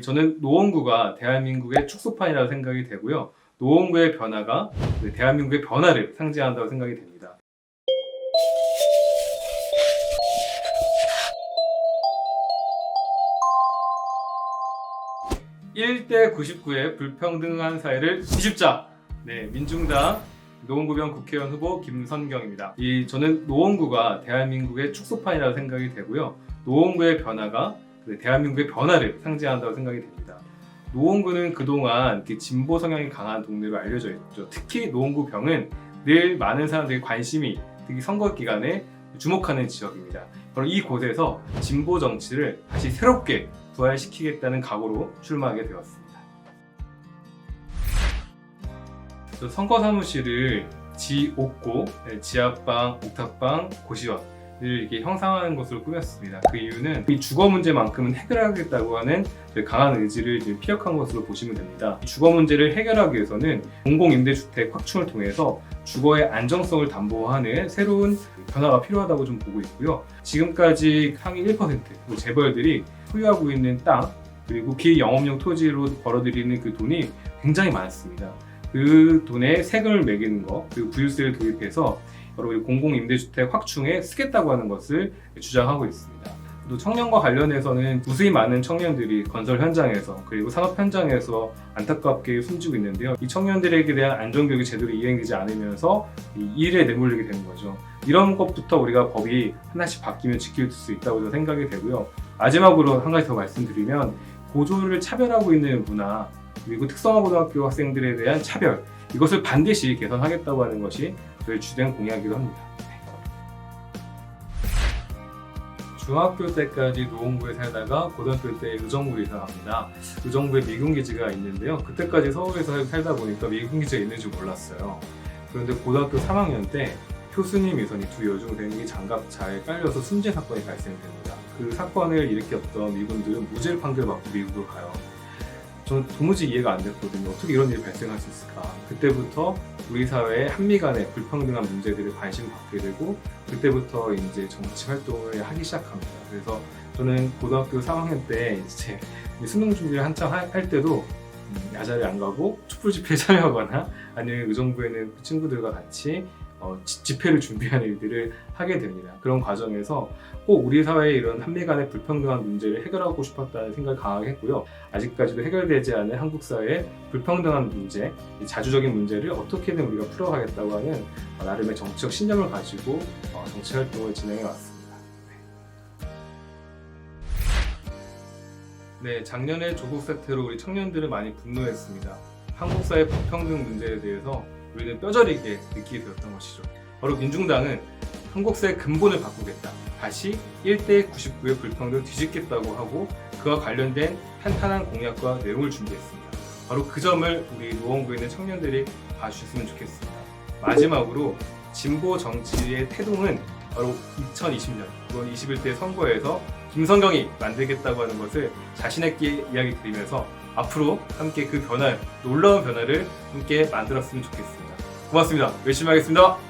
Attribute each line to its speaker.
Speaker 1: 저는 노원구가 대한민국의 축소판이라고 생각이 되고요. 노원구의 변화가 대한민국의 변화를 상징한다고 생각이 됩니다. (1대 99의) 불평등한 사회를 뒤집자! 네, 민중당 노원구병 국회의원 후보 김선경입니다. 저는 노원구가 대한민국의 축소판이라고 생각이 되고요. 노원구의 변화가 대한민국의 변화를 상징한다고 생각이 됩니다. 노원구는 그동안 진보 성향이 강한 동네로 알려져 있죠. 특히 노원구병은 늘 많은 사람들이 관심이, 특히 선거 기간에 주목하는 지역입니다. 바로 이곳에서 진보 정치를 다시 새롭게 부활시키겠다는 각오로 출마하게 되었습니다. 선거 사무실을 지5고, 지하방, 옥탑방, 고시원 을 이렇게 형상화하는 것으로 꾸몄습니다. 그 이유는 이 주거 문제만큼은 해결하겠다고 하는 강한 의지를 피력한 것으로 보시면 됩니다. 주거 문제를 해결하기 위해서는 공공임대주택 확충을 통해서 주거의 안정성을 담보하는 새로운 변화가 필요하다고 좀 보고 있고요. 지금까지 상위 1% 재벌들이 소유하고 있는 땅, 그리고 비영업용 토지로 벌어들이는 그 돈이 굉장히 많습니다. 그 돈에 세금을 매기는 것, 그리고 부유세를 도입해서 여러 공공임대주택 확충에 쓰겠다고 하는 것을 주장하고 있습니다. 또 청년과 관련해서는 무수히 많은 청년들이 건설 현장에서 그리고 산업 현장에서 안타깝게 숨지고 있는데요. 이 청년들에게 대한 안전교육이 제대로 이행되지 않으면서 이 일에 내몰리게 되는 거죠. 이런 것부터 우리가 법이 하나씩 바뀌면 지킬 수 있다고 생각이 되고요. 마지막으로 한 가지 더 말씀드리면, 고졸을 차별하고 있는 문화, 그리고 특성화고등학교 학생들에 대한 차별, 이것을 반드시 개선하겠다고 하는 것이 저희 주된 공약이기도 합니다. 중학교 때까지 노원구에 살다가 고등학교 때 의정부로 이사 갑니다. 의정부에 미군기지가 있는데요. 그때까지 서울에서 살다 보니까 미군기지가 있는지 몰랐어요. 그런데 고등학교 3학년 때 교수님 위선이 두 여중생이 장갑차에 깔려서 숨진 사건이 발생됩니다. 그 사건을 일으켰던 미군들은 무죄 판결을 받고 미국으로 가요. 저는 도무지 이해가 안 됐거든요. 어떻게 이런 일이 발생할 수 있을까? 그때부터 우리 사회의 한미 간의 불평등한 문제들에 관심을 갖게 되고, 그때부터 이제 정치 활동을 하기 시작합니다. 그래서 저는 고등학교 3학년 때 이제 수능 준비를 한창 할 때도 야자를 안 가고 촛불 집회에 참여하거나 아니면 의정부에는 친구들과 같이 집회를 준비하는 일들을 하게 됩니다. 그런 과정에서 꼭 우리 사회의 이런 한미 간의 불평등한 문제를 해결하고 싶었다는 생각을 강하게 했고요. 아직까지도 해결되지 않은 한국 사회의 불평등한 문제, 자주적인 문제를 어떻게든 우리가 풀어가겠다고 하는 나름의 정치적 신념을 가지고 정치 활동을 진행해 왔습니다. 네, 작년에 조국 사태로 우리 청년들은 많이 분노했습니다. 한국 사회 불평등 문제에 대해서 우리는 뼈저리게 느끼게 되었던 것이죠. 바로 민중당은 한국 사회 근본을 바꾸겠다, 다시 1대 99의 불평등을 뒤집겠다고 하고 그와 관련된 탄탄한 공약과 내용을 준비했습니다. 바로 그 점을 우리 노원구에 있는 청년들이 봐주셨으면 좋겠습니다. 마지막으로 진보 정치의 태동은 바로 2020년 이번 21대 선거에서 김선경이 만들겠다고 하는 것을 자신있게 이야기 드리면서 앞으로 함께 그 변화, 놀라운 변화를 함께 만들었으면 좋겠습니다. 고맙습니다. 열심히 하겠습니다.